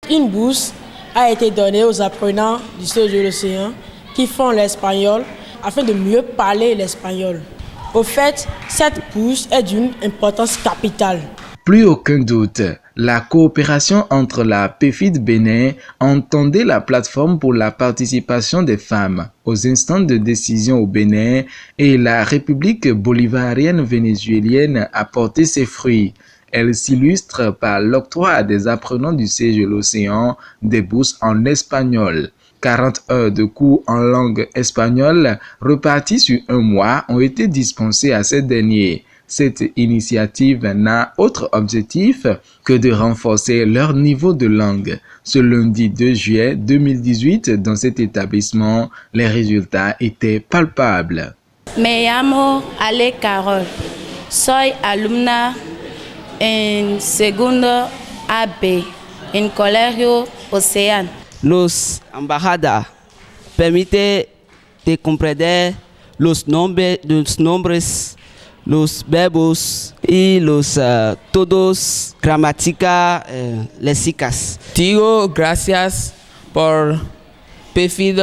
Une bourse a été donnée aux apprenants du CEG de l'Océan qui font l'espagnol afin de mieux parler l'espagnol. Au fait, cette bourse est d'une importance capitale. Plus aucun doute, la coopération entre la PFID Bénin entendait la plateforme pour la participation des femmes aux instances de décision au Bénin et la République bolivarienne vénézuélienne a porté ses fruits. Elle s'illustre par l'octroi à des apprenants du CEG de l'Océan des bourses en espagnol. 40 heures de cours en langue espagnole reparties sur un mois ont été dispensées à ces derniers. Cette initiative n'a autre objectif que de renforcer leur niveau de langue. Ce lundi 2 juillet 2018, dans cet établissement, les résultats étaient palpables. Me llamo Ale Carol. Soy alumna en segundo AB en Colegio Océan. Los embajadas permiten de comprender los nombres, los verbos y los todos gramáticas léxicas. Digo gracias por PFID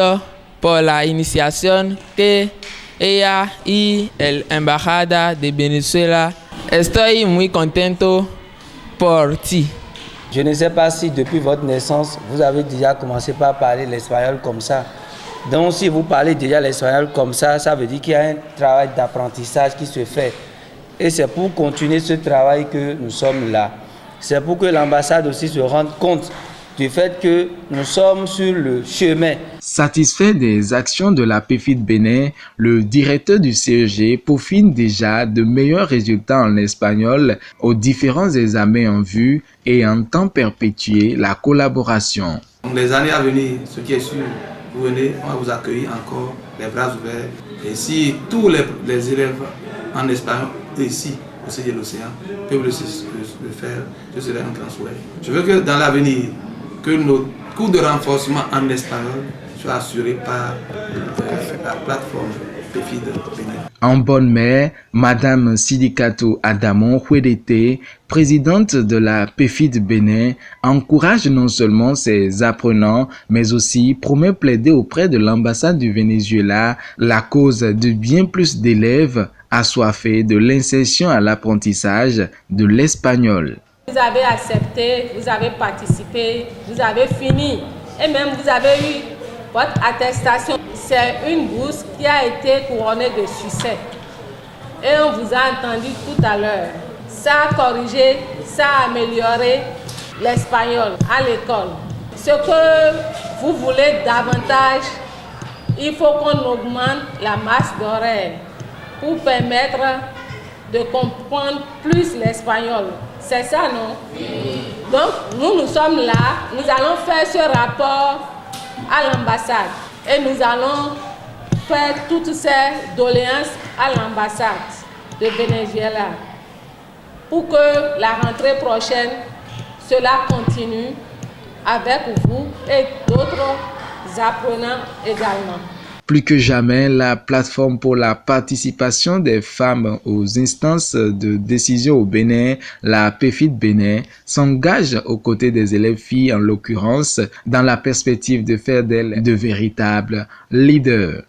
por la iniciación que ella y la embajada de Venezuela. Estoy muy contento por ti. Je ne sais pas si depuis votre naissance, vous avez déjà commencé par parler l'espagnol comme ça. Donc si vous parlez déjà l'espagnol comme ça veut dire qu'il y a un travail d'apprentissage qui se fait. Et c'est pour continuer ce travail que nous sommes là. C'est pour que l'ambassade aussi se rende compte du fait que nous sommes sur le chemin. Satisfait des actions de la PFID Bénin, le directeur du CEG peaufine déjà de meilleurs résultats en espagnol aux différents examens en vue et entend perpétuer la collaboration. Donc les années à venir, ce qui est sûr, vous venez, on va vous accueillir encore les bras ouverts. Et si tous les élèves en espagnol ici au CEG de l'Océan peuvent le faire, ce serait un grand souhait. Je veux que dans l'avenir, que nos cours de renforcement en espagnol soient assurés par la plateforme PFID Bénin. En bonne mère, Madame Sidikatou Adamon Huedete, présidente de la PFID Bénin, encourage non seulement ses apprenants, mais aussi promet plaider auprès de l'ambassade du Venezuela la cause de bien plus d'élèves assoiffés de l'insertion à l'apprentissage de l'espagnol. Vous avez accepté, vous avez participé, vous avez fini et même vous avez eu votre attestation. C'est une bourse qui a été couronnée de succès. Et on vous a entendu tout à l'heure. Ça a corrigé, ça a amélioré l'espagnol à l'école. Ce que vous voulez davantage, il faut qu'on augmente la masse d'horaires pour permettre de comprendre plus l'espagnol. C'est ça, non? Donc, nous sommes là, nous allons faire ce rapport à l'ambassade et nous allons faire toutes ces doléances à l'ambassade de Venezuela pour que la rentrée prochaine, cela continue avec vous et d'autres apprenants également. Plus que jamais, la plateforme pour la participation des femmes aux instances de décision au Bénin, la PFID Bénin, s'engage aux côtés des élèves filles en l'occurrence, dans la perspective de faire d'elles de véritables leaders.